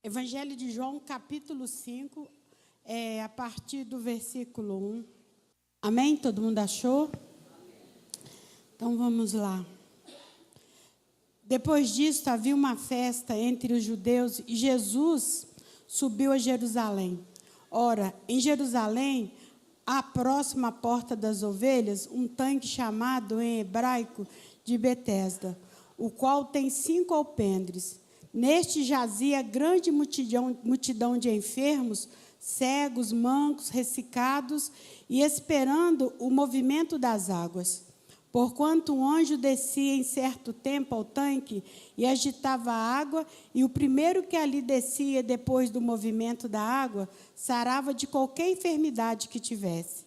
Evangelho de João, capítulo 5, a partir do versículo 1. Amém? Todo mundo achou? Então vamos lá. Depois disso, havia uma festa entre os judeus e Jesus subiu a Jerusalém. Ora, em Jerusalém, à próxima porta das ovelhas, um tanque chamado em hebraico de Betesda, o qual tem 5 alpendres. Neste jazia grande multidão de enfermos, cegos, mancos, ressecados, e esperando o movimento das águas. Porquanto um anjo descia em certo tempo ao tanque e agitava a água, e o primeiro que ali descia depois do movimento da água, sarava de qualquer enfermidade que tivesse.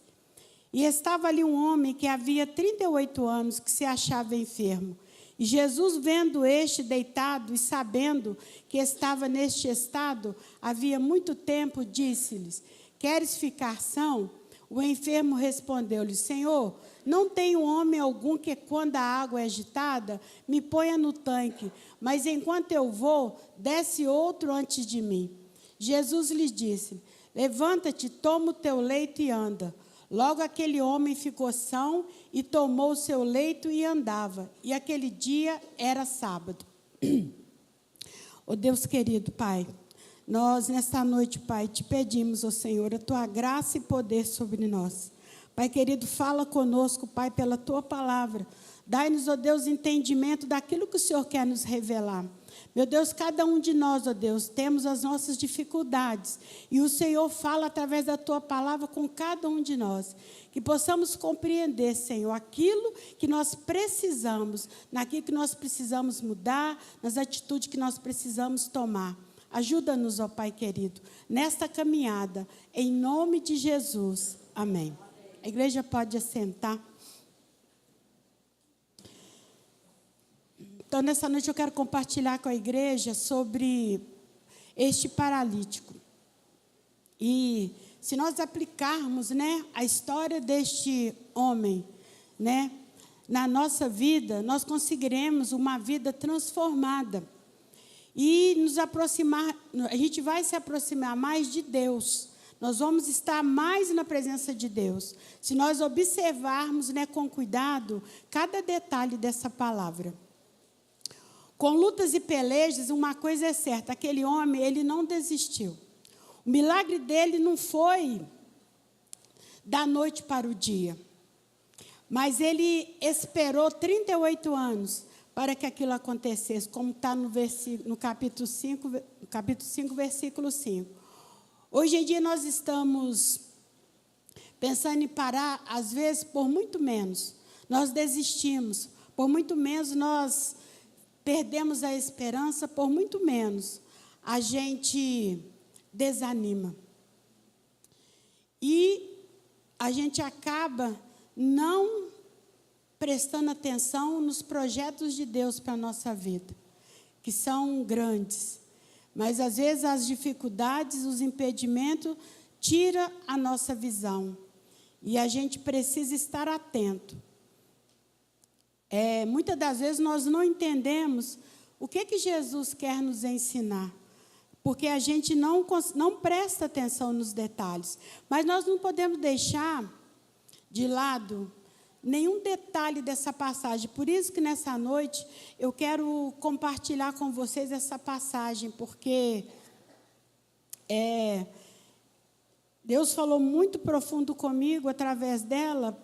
E estava ali um homem que havia 38 anos, que se achava enfermo. E Jesus, vendo este deitado e sabendo que estava neste estado, havia muito tempo, disse-lhes: queres ficar são? O enfermo respondeu-lhe: Senhor, não tenho homem algum que, quando a água é agitada, me ponha no tanque, mas enquanto eu vou, desce outro antes de mim. Jesus lhe disse: levanta-te, toma o teu leito e anda. Logo aquele homem ficou são e tomou o seu leito e andava. E aquele dia era sábado. Ó Deus querido, Pai, nós nesta noite, Pai, te pedimos, ó Senhor, a tua graça e poder sobre nós. Pai querido, fala conosco, Pai, pela tua palavra. Dai-nos, ó Deus, entendimento daquilo que o Senhor quer nos revelar. Meu Deus, cada um de nós, ó Deus, temos as nossas dificuldades. E o Senhor fala através da tua palavra com cada um de nós. Que possamos compreender, Senhor, aquilo que nós precisamos, naquilo que nós precisamos mudar, nas atitudes que nós precisamos tomar. Ajuda-nos, ó Pai querido, nesta caminhada, em nome de Jesus. Amém. A igreja pode assentar. Então, nessa noite eu quero compartilhar com a igreja sobre este paralítico. E se nós aplicarmos, a história deste homem, na nossa vida, nós conseguiremos uma vida transformada. E nos aproximar, a gente vai se aproximar mais de Deus. Nós vamos estar mais na presença de Deus. Se nós observarmos, com cuidado, cada detalhe dessa palavra. Com lutas e pelejas, uma coisa é certa, aquele homem, ele não desistiu. O milagre dele não foi da noite para o dia, mas ele esperou 38 anos para que aquilo acontecesse, como está no capítulo 5, versículo 5. Hoje em dia nós estamos pensando em parar, às vezes, por muito menos. Nós desistimos, por muito menos nós perdemos a esperança, por muito menos a gente desanima. E a gente acaba não prestando atenção nos projetos de Deus para a nossa vida, que são grandes. Mas, às vezes, as dificuldades, os impedimentos, tiram a nossa visão. E a gente precisa estar atento. Muitas das vezes nós não entendemos o que Jesus quer nos ensinar, porque a gente não presta atenção nos detalhes. Mas nós não podemos deixar de lado nenhum detalhe dessa passagem. Por isso que nessa noite eu quero compartilhar com vocês essa passagem, porque Deus falou muito profundo comigo através dela,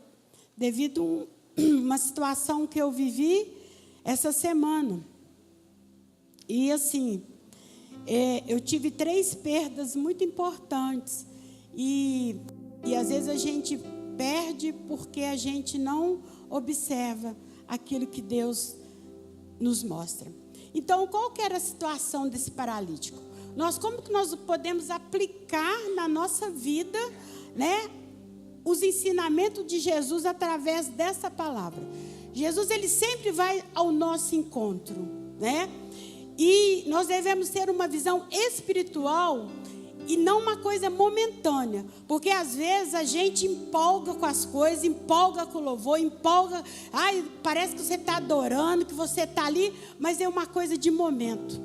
devido a uma situação que eu vivi essa semana. E assim, eu tive 3 perdas muito importantes. E às vezes a gente perde porque a gente não observa aquilo que Deus nos mostra. Então, qual que era a situação desse paralítico? Como que nós podemos aplicar na nossa vida, os ensinamentos de Jesus através dessa palavra? Jesus, ele sempre vai ao nosso encontro, E nós devemos ter uma visão espiritual e não uma coisa momentânea, porque às vezes a gente empolga com as coisas, empolga com o louvor, empolga, parece que você está adorando, que você está ali, mas é uma coisa de momento.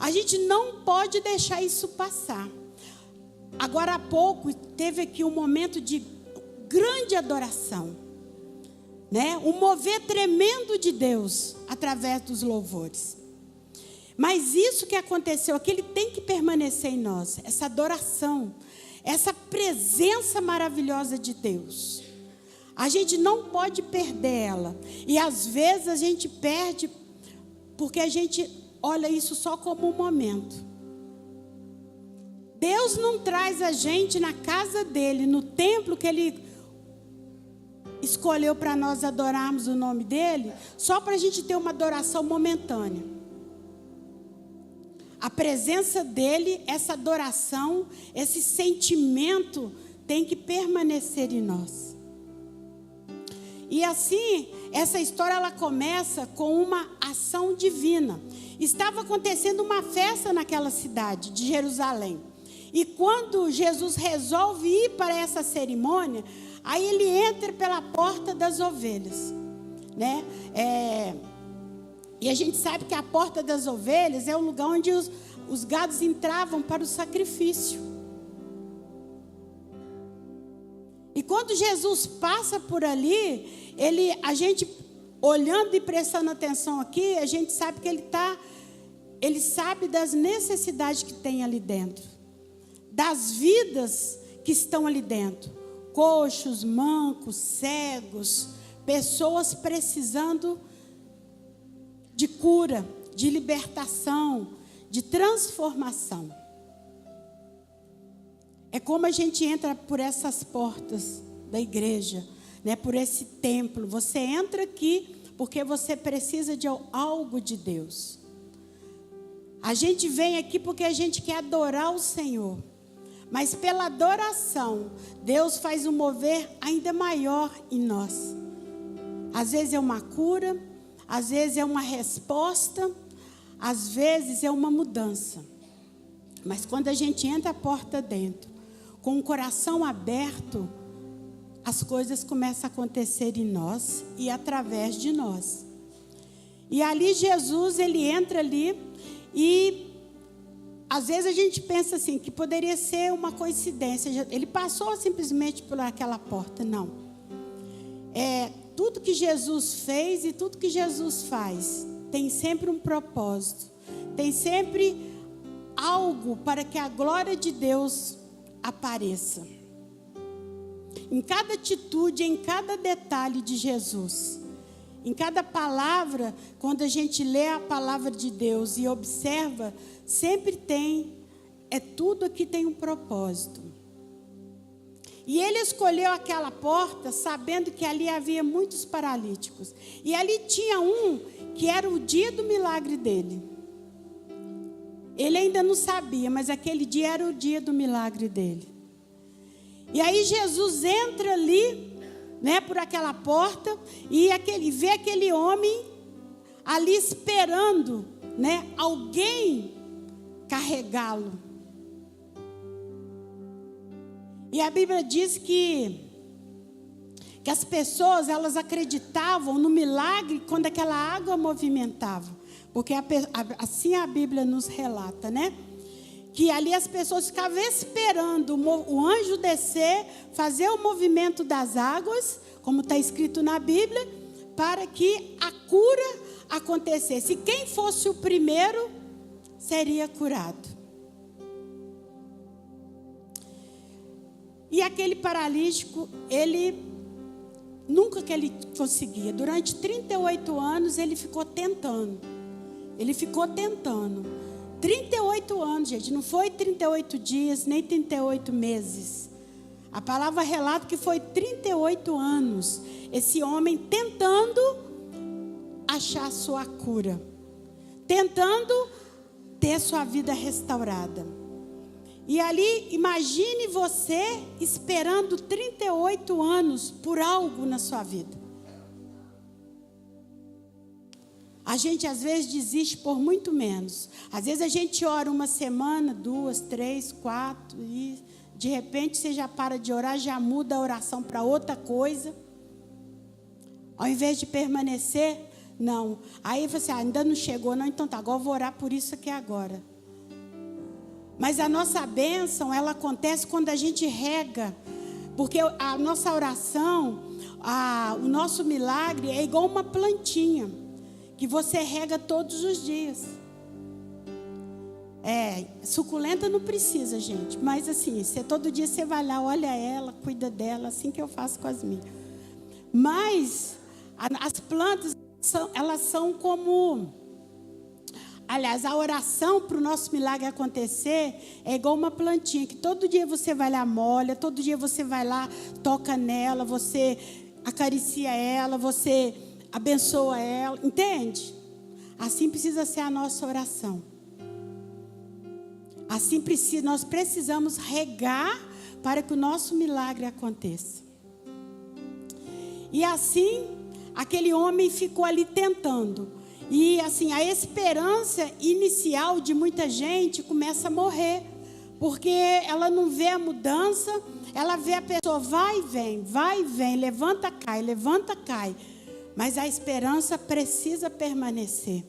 A gente não pode deixar isso passar. Agora há pouco teve aqui um momento de grande adoração, né? Um mover tremendo de Deus através dos louvores. Mas isso que aconteceu aqui, ele tem que permanecer em nós, essa adoração, essa presença maravilhosa de Deus. A gente não pode perder ela. E às vezes a gente perde porque a gente olha isso só como um momento. Deus não traz a gente na casa dele, no templo que ele escolheu para nós adorarmos o nome dele, só para a gente ter uma adoração momentânea. A presença dele, essa adoração, esse sentimento tem que permanecer em nós. E assim, essa história ela começa com uma ação divina. Estava acontecendo uma festa naquela cidade de Jerusalém. E quando Jesus resolve ir para essa cerimônia, aí ele entra pela porta das ovelhas, né? E a gente sabe que a porta das ovelhas é o lugar onde os gados entravam para o sacrifício. E quando Jesus passa por ali, a gente olhando e prestando atenção aqui, a gente sabe que ele sabe das necessidades que tem ali dentro, das vidas que estão ali dentro, coxos, mancos, cegos, pessoas precisando de cura, de libertação, de transformação. É como a gente entra por essas portas da igreja, né, por esse templo. Você entra aqui porque você precisa de algo de Deus. A gente vem aqui porque a gente quer adorar o Senhor. Mas pela adoração, Deus faz um mover ainda maior em nós. Às vezes é uma cura, às vezes é uma resposta, às vezes é uma mudança. Mas quando a gente entra a porta dentro, com o coração aberto, as coisas começam a acontecer em nós e através de nós. E ali Jesus, ele entra ali e às vezes a gente pensa assim, que poderia ser uma coincidência. Ele passou simplesmente por aquela porta. Não. Tudo que Jesus fez e tudo que Jesus faz tem sempre um propósito. Tem sempre algo para que a glória de Deus apareça. Em cada atitude, em cada detalhe de Jesus. Em cada palavra, quando a gente lê a palavra de Deus e observa, sempre tudo aqui tem um propósito. E ele escolheu aquela porta sabendo que ali havia muitos paralíticos. E ali tinha um que era o dia do milagre dele. Ele ainda não sabia, mas aquele dia era o dia do milagre dele. E aí Jesus entra ali, né, por aquela porta e vê aquele homem ali esperando, né, alguém carregá-lo. E a Bíblia diz que as pessoas, elas acreditavam no milagre quando aquela água movimentava. Porque assim a Bíblia nos relata, né? Que ali as pessoas ficavam esperando o anjo descer, fazer o movimento das águas, como está escrito na Bíblia, para que a cura acontecesse. E quem fosse o primeiro, seria curado. E aquele paralítico, nunca que ele conseguia. Durante 38 anos, ele ficou tentando. 38 anos, gente. Não foi 38 dias, nem 38 meses. A palavra relata que foi 38 anos. Esse homem tentando achar a sua cura. Tentando ter sua vida restaurada. E ali, imagine você esperando 38 anos por algo na sua vida. A gente às vezes desiste por muito menos. Às vezes a gente ora uma semana, 2, 3, 4 e de repente você já para de orar, já muda a oração para outra coisa. Ao invés de permanecer, não. Aí você ainda não chegou, não, então tá, agora eu vou orar por isso aqui agora. Mas a nossa bênção, ela acontece quando a gente rega. Porque a nossa oração, o nosso milagre é igual uma plantinha que você rega todos os dias. Suculenta não precisa, gente. Mas assim, todo dia você vai lá, olha ela, cuida dela, assim que eu faço com as minhas. Mas as plantas, elas são como... Aliás, a oração para o nosso milagre acontecer é igual uma plantinha, que todo dia você vai lá, molha, todo dia você vai lá, toca nela, você acaricia ela, você abençoa ela, entende? Assim precisa ser a nossa oração. Assim nós precisamos regar para que o nosso milagre aconteça. E assim, aquele homem ficou ali tentando. E assim, a esperança inicial de muita gente começa a morrer. Porque ela não vê a mudança, ela vê a pessoa vai e vem, levanta, cai. Mas a esperança precisa permanecer.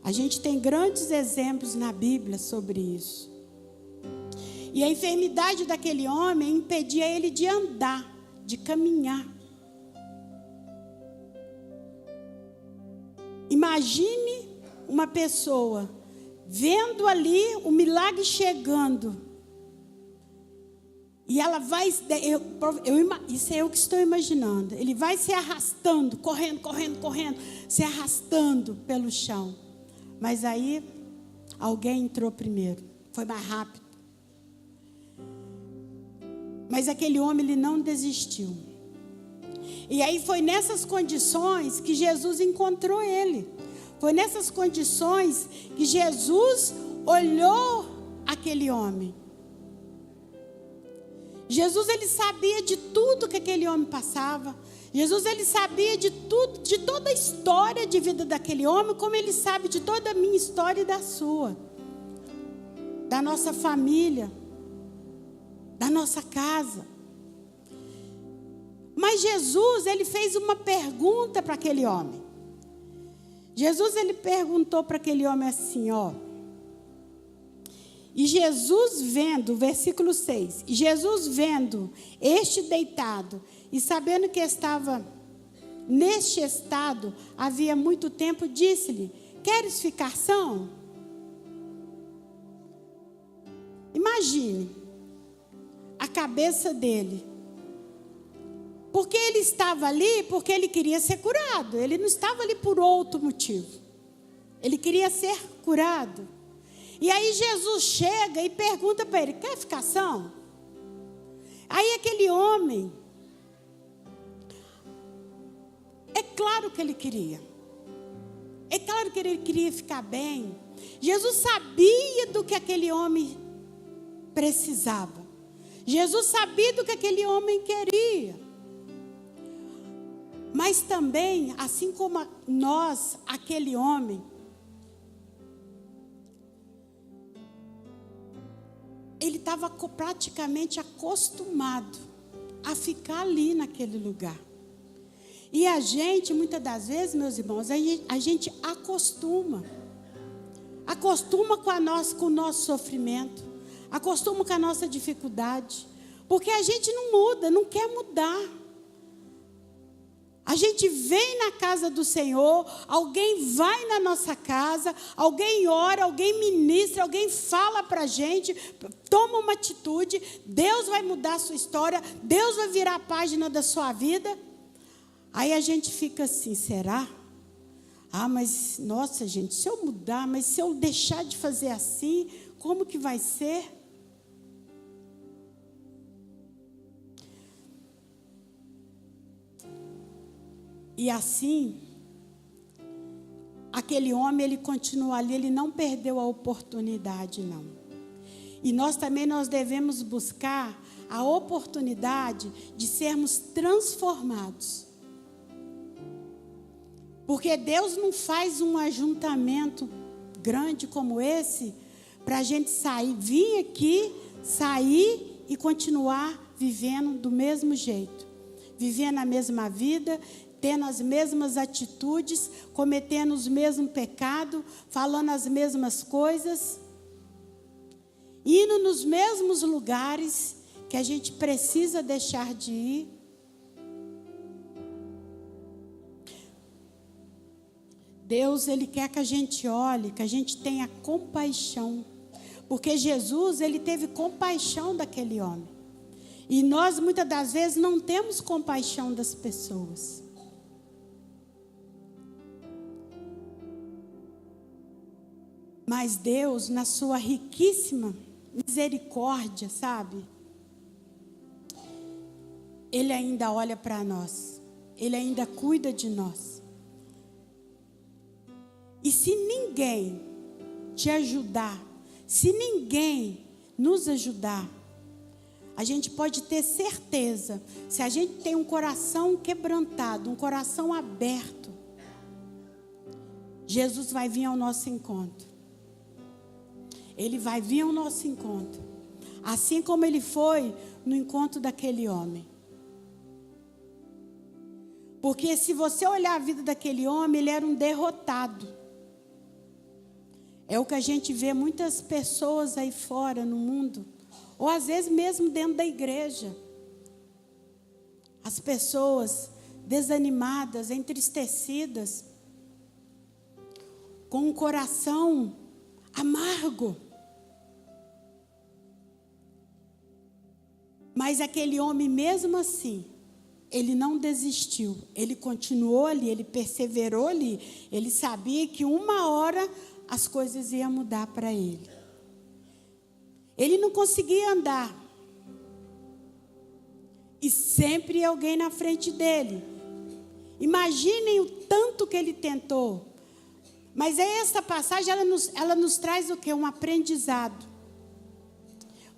A gente tem grandes exemplos na Bíblia sobre isso. E a enfermidade daquele homem impedia ele de andar, de caminhar. Imagine uma pessoa vendo ali o milagre chegando. E ela vai... isso é eu que estou imaginando. Ele vai se arrastando, correndo, se arrastando pelo chão. Mas aí, alguém entrou primeiro. Foi mais rápido. Mas aquele homem, ele não desistiu. E aí foi nessas condições que Jesus encontrou ele. Foi nessas condições que Jesus olhou aquele homem. Jesus, ele sabia de tudo que aquele homem passava. Jesus, ele sabia de tudo, de toda a história de vida daquele homem, como ele sabe de toda a minha história e da sua. Da nossa família, da nossa casa. Mas Jesus, ele fez uma pergunta para aquele homem. Jesus, ele perguntou para aquele homem assim, ó. E Jesus vendo, versículo 6. E Jesus vendo este deitado e sabendo que estava neste estado havia muito tempo, disse-lhe: queres ficar são? Imagine a cabeça dele. Porque ele estava ali porque ele queria ser curado. Ele não estava ali por outro motivo. Ele queria ser curado. E aí Jesus chega e pergunta para ele: quer ficar são? Aí aquele homem, é claro que ele queria. É claro que ele queria ficar bem. Jesus sabia do que aquele homem precisava. Jesus sabia do que aquele homem queria. Mas também, assim como nós, aquele homem, ele estava praticamente acostumado a ficar ali naquele lugar. E a gente, muitas das vezes, meus irmãos, a gente acostuma com o nosso sofrimento, acostuma com a nossa dificuldade, porque a gente não muda, não quer mudar. A gente vem na casa do Senhor, alguém vai na nossa casa, alguém ora, alguém ministra, alguém fala para a gente, toma uma atitude, Deus vai mudar a sua história, Deus vai virar a página da sua vida. Aí a gente fica assim, será? Mas nossa gente, se eu mudar, mas se eu deixar de fazer assim, como que vai ser? E assim, aquele homem, ele continua ali, ele não perdeu a oportunidade, não. E nós também devemos buscar a oportunidade de sermos transformados. Porque Deus não faz um ajuntamento grande como esse para a gente vir aqui, sair e continuar vivendo do mesmo jeito. Vivendo a mesma vida, tendo as mesmas atitudes, cometendo os mesmos pecados, falando as mesmas coisas. nos mesmos lugares que a gente precisa deixar de ir. Deus, Ele quer que a gente olhe, que a gente tenha compaixão. Porque Jesus, Ele teve compaixão daquele homem. E nós, muitas das vezes, não temos compaixão das pessoas. Mas Deus, na sua riquíssima misericórdia, sabe? Ele ainda olha para nós. Ele ainda cuida de nós. E se ninguém te ajudar, se ninguém nos ajudar, a gente pode ter certeza, se a gente tem um coração quebrantado, um coração aberto, Jesus vai vir ao nosso encontro. Ele vai vir ao nosso encontro. Assim como ele foi no encontro daquele homem. Porque se você olhar a vida daquele homem, ele era um derrotado. É o que a gente vê muitas pessoas aí fora no mundo, ou às vezes mesmo dentro da igreja. As pessoas desanimadas, entristecidas, com um coração amargo. Mas aquele homem, mesmo assim, ele não desistiu. Ele continuou ali, ele perseverou ali. Ele sabia que uma hora as coisas iam mudar para ele. Ele não conseguia andar. E sempre ia alguém na frente dele. Imaginem o tanto que ele tentou. Mas essa passagem, ela nos traz o quê? Um aprendizado.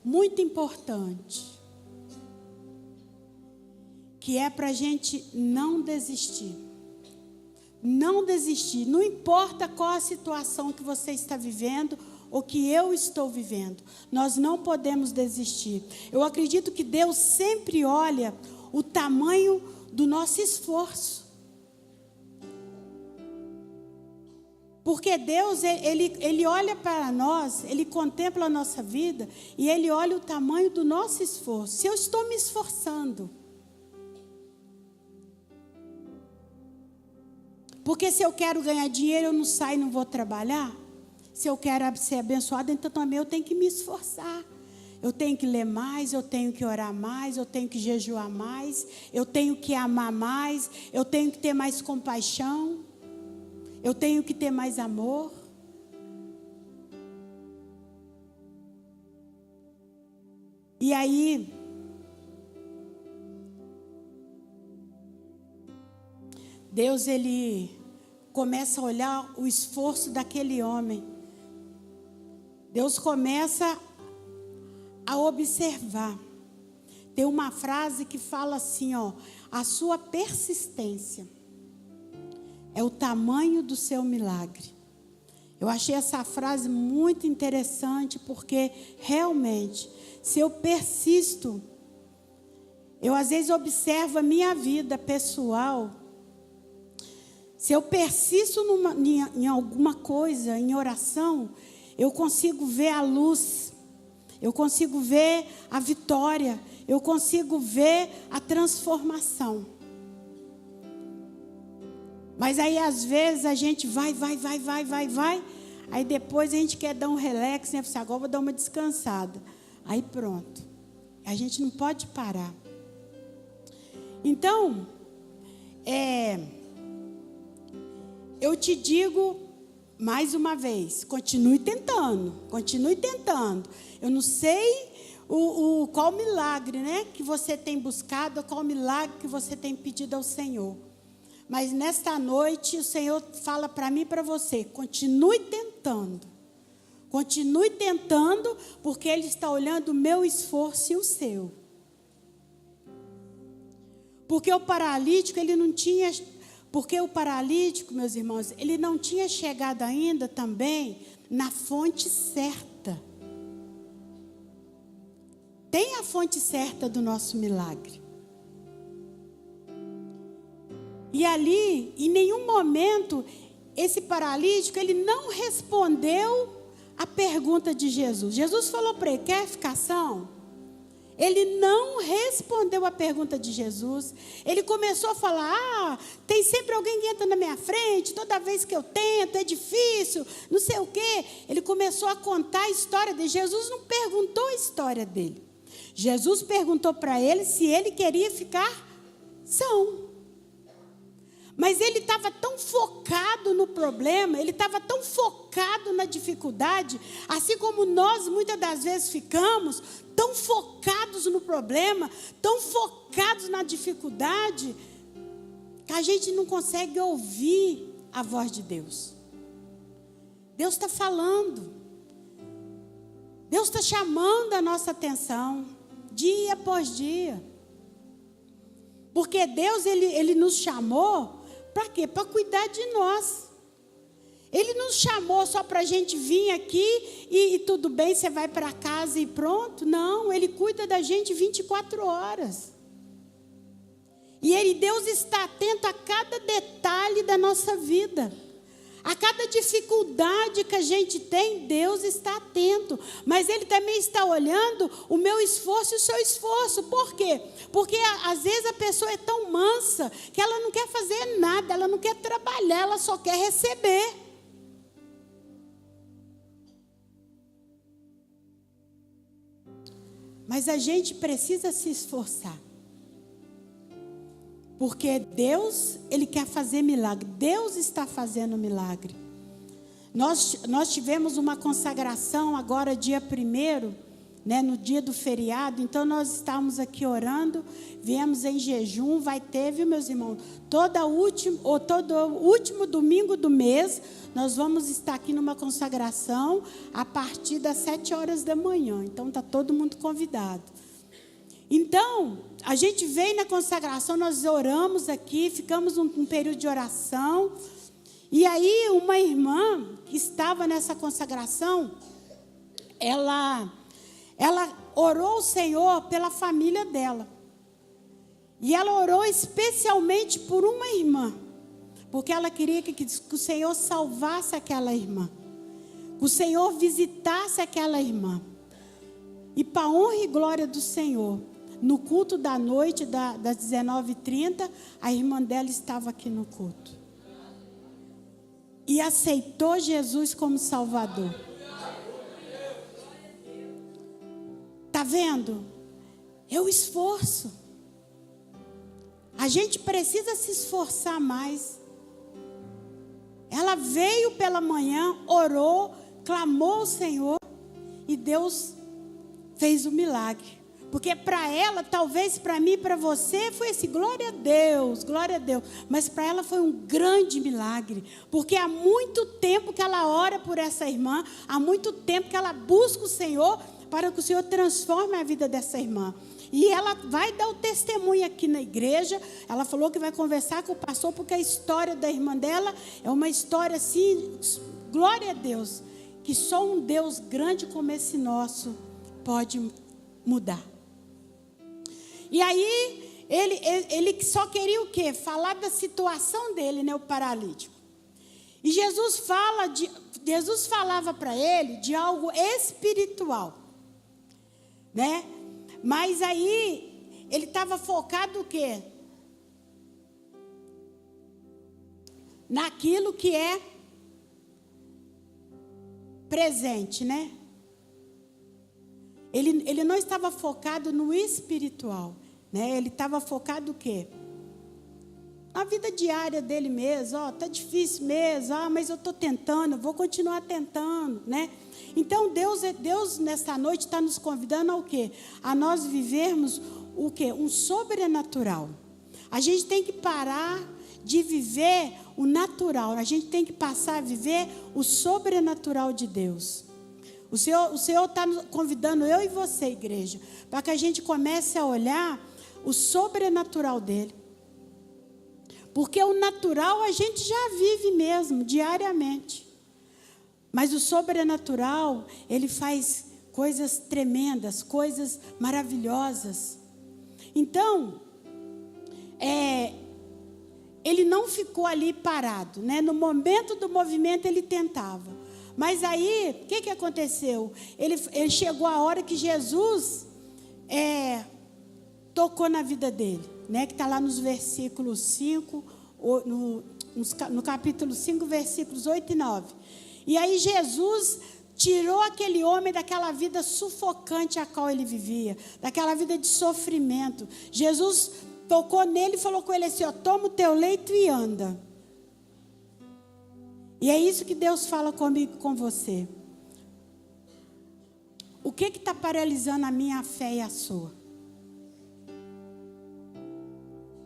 Muito importante. Que é para a gente não desistir. Não desistir. Não importa qual a situação que você está vivendo ou que eu estou vivendo. Nós não podemos desistir. Eu acredito que Deus sempre olha o tamanho do nosso esforço. Porque Deus, ele olha para nós, Ele contempla a nossa vida e Ele olha o tamanho do nosso esforço. Se eu estou me esforçando. Porque se eu quero ganhar dinheiro, eu não saio e não vou trabalhar. Se eu quero ser abençoada, então também eu tenho que me esforçar. Eu tenho que ler mais, eu tenho que orar mais, eu tenho que jejuar mais, eu tenho que amar mais, eu tenho que ter mais compaixão, eu tenho que ter mais amor. E aí, Deus, Ele começa a olhar o esforço daquele homem. Deus começa a observar. Tem uma frase que fala assim, ó: a sua persistência é o tamanho do seu milagre. Eu achei essa frase muito interessante, porque realmente, se eu persisto, eu às vezes observo a minha vida pessoal. Se eu persisto em alguma coisa, em oração, eu consigo ver a luz, eu consigo ver a vitória, eu consigo ver a transformação. Mas aí às vezes a gente vai, aí depois a gente quer dar um relax, né? Agora eu vou dar uma descansada. Aí pronto, a gente não pode parar. Então, eu te digo mais uma vez, continue tentando. Eu não sei qual milagre, né, que você tem buscado, qual milagre que você tem pedido ao Senhor. Mas nesta noite o Senhor fala para mim e para você, continue tentando. Continue tentando, porque Ele está olhando o meu esforço e o seu. Porque o paralítico, meus irmãos, ele não tinha chegado ainda também na fonte certa. Tem a fonte certa do nosso milagre. E ali, em nenhum momento, esse paralítico, ele não respondeu a pergunta de Jesus. Jesus falou para ele: quer ficar são? Ele não respondeu a pergunta de Jesus. Ele começou a falar: tem sempre alguém que entra na minha frente, toda vez que eu tento, é difícil, não sei o quê. Ele começou a contar a história dele. Jesus não perguntou a história dele. Jesus perguntou para ele se ele queria ficar são. Mas ele estava tão focado no problema, ele estava tão focado na dificuldade, assim como nós muitas das vezes ficamos tão focados no problema, tão focados na dificuldade, que a gente não consegue ouvir a voz de Deus. Deus está falando, Deus está chamando a nossa atenção, dia após dia. Porque Deus, Ele nos chamou, para quê? Para cuidar de nós. Ele nos chamou só para a gente vir aqui e tudo bem, você vai para casa e pronto. Não, Ele cuida da gente 24 horas. E Deus está atento a cada detalhe da nossa vida. A cada dificuldade que a gente tem, Deus está atento. Mas Ele também está olhando o meu esforço e o seu esforço. Por quê? Porque às vezes a pessoa é tão mansa que ela não quer fazer nada, ela não quer trabalhar, ela só quer receber. Mas a gente precisa se esforçar. Porque Deus, Ele quer fazer milagre. Deus está fazendo milagre. Nós tivemos uma consagração agora dia 1º, né, no dia do feriado. Então nós estávamos aqui orando, viemos em jejum. Vai ter, viu, meus irmãos? Todo último domingo do mês, nós vamos estar aqui numa consagração a partir das 7 horas da manhã. Então está todo mundo convidado. Então, a gente veio na consagração, nós oramos aqui, ficamos um período de oração. E aí, uma irmã que estava nessa consagração, ela orou ao Senhor pela família dela. E ela orou especialmente por uma irmã, porque ela queria que o Senhor salvasse aquela irmã, que o Senhor visitasse aquela irmã. E para a honra e glória do Senhor, no culto da noite, das 19h30, a irmã dela estava aqui no culto. E aceitou Jesus como Salvador. Está vendo? É o esforço. A gente precisa se esforçar mais. Ela veio pela manhã, orou, clamou ao Senhor e Deus fez o milagre. Porque para ela, talvez para mim, para você, foi assim, glória a Deus, glória a Deus. Mas para ela foi um grande milagre. Porque há muito tempo que ela ora por essa irmã, há muito tempo que ela busca o Senhor para que o Senhor transforme a vida dessa irmã. E ela vai dar o testemunho aqui na igreja. Ela falou que vai conversar com o pastor, porque a história da irmã dela é uma história assim, glória a Deus, que só um Deus grande como esse nosso pode mudar. E aí, ele só queria o quê? Falar da situação dele, né, o paralítico. E Jesus falava para ele de algo espiritual, né? Mas aí, ele estava focado o quê? Naquilo que é presente, né? Ele não estava focado no espiritual, né? Ele estava focado o quê? Na vida diária dele mesmo. Tá difícil mesmo, mas eu estou tentando, vou continuar tentando, né? Então Deus nesta noite está nos convidando ao quê? A nós vivermos o quê? Um sobrenatural. A gente tem que parar de viver o natural, a gente tem que passar a viver o sobrenatural de Deus. O Senhor está convidando eu e você, igreja, para que a gente comece a olhar o sobrenatural dele. Porque o natural a gente já vive mesmo, diariamente. Mas o sobrenatural, ele faz coisas tremendas, coisas maravilhosas. Então, ele não ficou ali parado, né? No momento do movimento ele tentava. Mas aí, o que aconteceu? Ele chegou a hora que Jesus tocou na vida dele, né? Que está lá nos versículos 5, no capítulo 5, versículos 8 e 9. E aí Jesus tirou aquele homem daquela vida sufocante a qual ele vivia, daquela vida de sofrimento. Jesus tocou nele e falou com ele assim, ó, toma o teu leito e anda. E é isso que Deus fala comigo, com você. O que está paralisando a minha fé e a sua?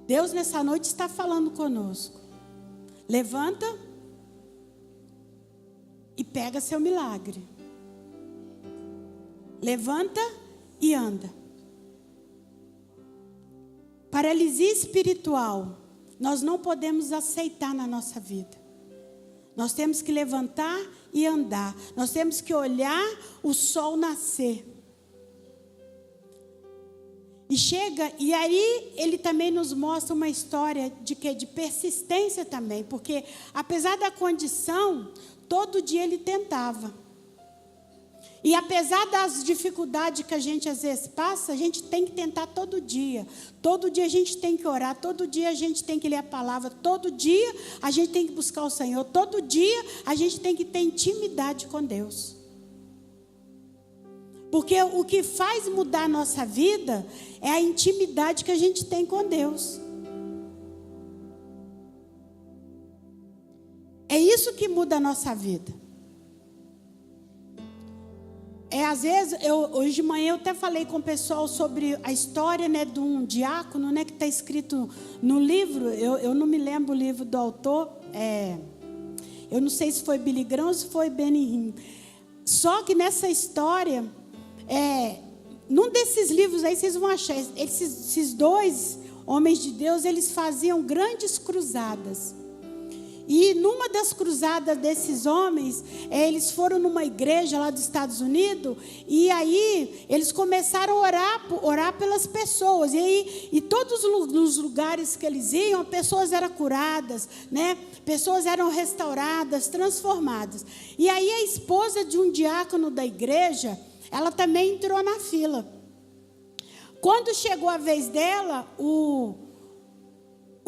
Deus nessa noite está falando conosco. Levanta e pega seu milagre. Levanta e anda. Paralisia espiritual, nós não podemos aceitar na nossa vida. Nós temos que levantar e andar. Nós temos que olhar o sol nascer. E aí ele também nos mostra uma história de persistência também. Porque apesar da condição, todo dia ele tentava. E apesar das dificuldades que a gente às vezes passa, a gente tem que tentar todo dia. Todo dia a gente tem que orar, todo dia a gente tem que ler a palavra, todo dia a gente tem que buscar o Senhor, todo dia a gente tem que ter intimidade com Deus. Porque o que faz mudar a nossa vida é a intimidade que a gente tem com Deus. É isso que muda a nossa vida. Às vezes, hoje de manhã eu até falei com o pessoal sobre a história, né, de um diácono, né, que está escrito no livro. Eu não me lembro o livro do autor. Eu não sei se foi Billy Graham ou se foi Benny Hinn. Só que nessa história, num desses livros aí vocês vão achar, esses dois homens de Deus, eles faziam grandes cruzadas. E numa das cruzadas desses homens, eles foram numa igreja lá dos Estados Unidos, e aí eles começaram a orar pelas pessoas. E todos os lugares que eles iam, pessoas eram curadas, né? Pessoas eram restauradas, transformadas. E aí a esposa de um diácono da igreja, ela também entrou na fila. Quando chegou a vez dela, o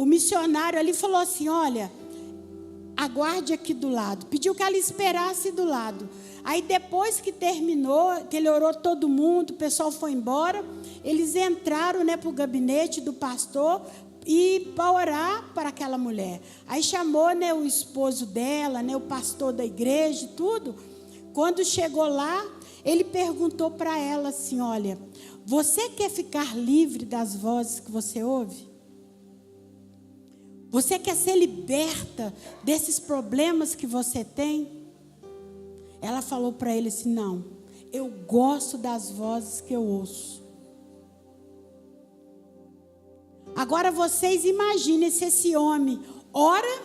missionário ali falou assim, olha, aguarde aqui do lado. Pediu que ela esperasse do lado. Aí depois que terminou, que ele orou todo mundo, o pessoal foi embora, eles entraram, né, para o gabinete do pastor e para orar para aquela mulher. Aí chamou, né, o esposo dela, né, o pastor da igreja e tudo. Quando chegou lá, ele perguntou para ela assim, olha, você quer ficar livre das vozes que você ouve? Você quer ser liberta desses problemas que você tem? Ela falou para ele assim, não, eu gosto das vozes que eu ouço. Agora vocês imaginem se esse homem ora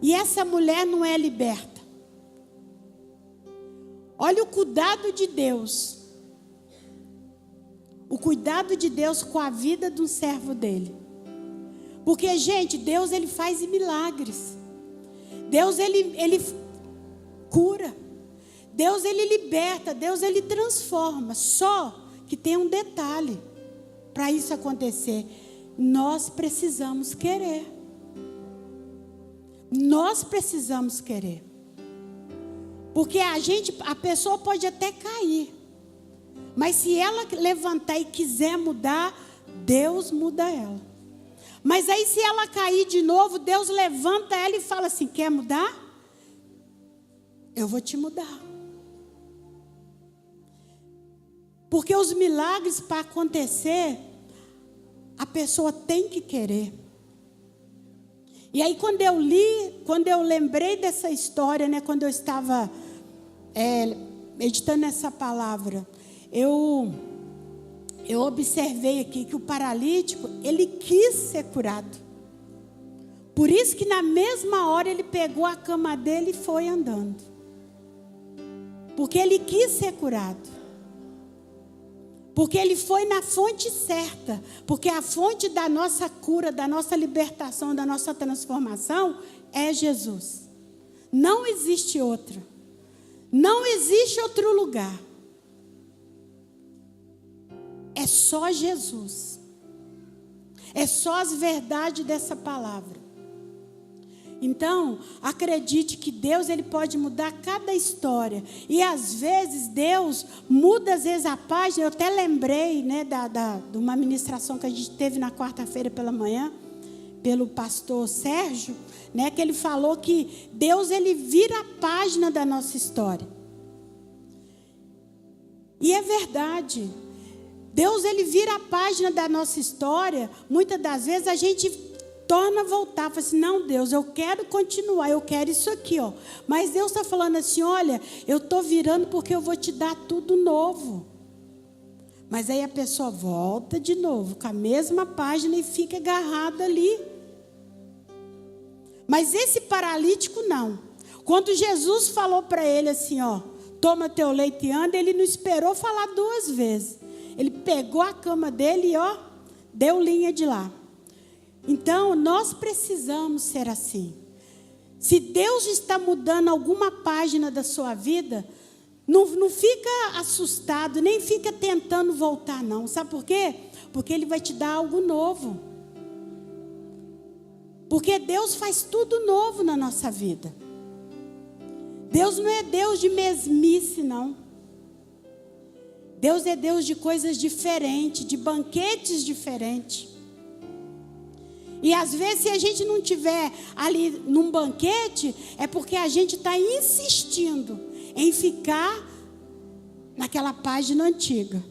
e essa mulher não é liberta. Olha o cuidado de Deus. O cuidado de Deus com a vida do servo dele. Porque, gente, Deus, ele faz milagres. Deus, ele cura. Deus, ele liberta. Deus, ele transforma. Só que tem um detalhe para isso acontecer. Nós precisamos querer. Nós precisamos querer. Porque a pessoa pode até cair. Mas se ela levantar e quiser mudar, Deus muda ela. Mas aí se ela cair de novo, Deus levanta ela e fala assim, quer mudar? Eu vou te mudar. Porque os milagres para acontecer, a pessoa tem que querer. E aí quando eu lembrei dessa história, né, quando eu estava meditando essa palavra, eu observei aqui que o paralítico, ele quis ser curado. Por isso que na mesma hora ele pegou a cama dele e foi andando. Porque ele quis ser curado. Porque ele foi na fonte certa. Porque a fonte da nossa cura, da nossa libertação, da nossa transformação é Jesus. Não existe outra. Não existe outro lugar. É só Jesus. É só as verdades dessa palavra. Então, acredite que Deus, Ele pode mudar cada história. E às vezes Deus muda às vezes a página. Eu até lembrei, né, de uma ministração que a gente teve na quarta-feira pela manhã, pelo pastor Sérgio, né, que ele falou que Deus, Ele vira a página da nossa história. E é verdade. Deus, Ele vira a página da nossa história. Muitas das vezes a gente torna a voltar, fala assim, não, Deus, eu quero continuar, eu quero isso aqui, ó. Mas Deus está falando assim, olha, eu estou virando porque eu vou te dar tudo novo. Mas aí a pessoa volta de novo, com a mesma página e fica agarrada ali. Mas esse paralítico não. Quando Jesus falou para ele assim, ó, toma teu leite e anda, ele não esperou falar 2 vezes. Ele pegou a cama dele e, ó, deu linha de lá. Então, nós precisamos ser assim. Se Deus está mudando alguma página da sua vida, não fica assustado, nem fica tentando voltar, não. Sabe por quê? Porque Ele vai te dar algo novo. Porque Deus faz tudo novo na nossa vida. Deus não é Deus de mesmice, não. Deus é Deus de coisas diferentes, de banquetes diferentes. E às vezes, se a gente não estiver ali num banquete, é porque a gente está insistindo em ficar naquela página antiga.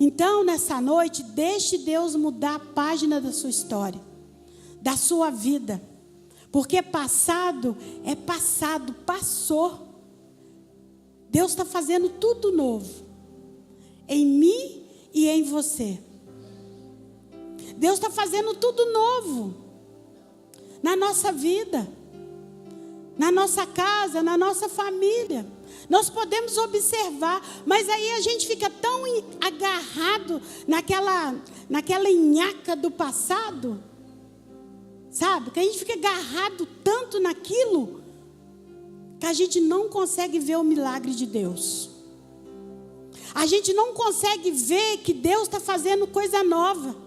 Então, nessa noite, deixe Deus mudar a página da sua história, da sua vida. Porque passado é passado, passou. Deus está fazendo tudo novo. Em mim e em você. Deus está fazendo tudo novo. Na nossa vida. Na nossa casa, na nossa família. Nós podemos observar, mas aí a gente fica tão agarrado naquela nhaca do passado. Sabe? Que a gente fica agarrado tanto naquilo que a gente não consegue ver o milagre de Deus. A gente não consegue ver que Deus está fazendo coisa nova.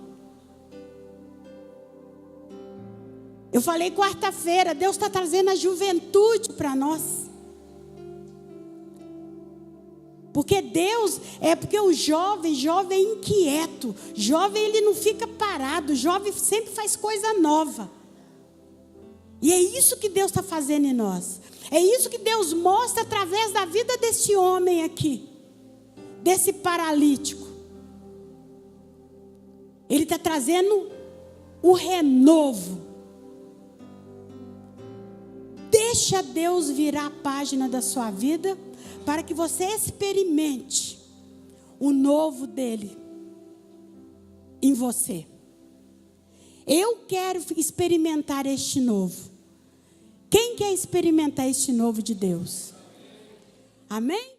Eu falei quarta-feira, Deus está trazendo a juventude para nós. Porque Deus, porque o jovem é inquieto. Jovem, ele não fica parado. Jovem sempre faz coisa nova. E é isso que Deus está fazendo em nós. É isso que Deus mostra através da vida desse homem aqui. Desse paralítico. Ele está trazendo o renovo. Deixa Deus virar a página da sua vida para que você experimente o novo dele em você. Eu quero experimentar este novo. Quem quer experimentar este novo de Deus? Amém?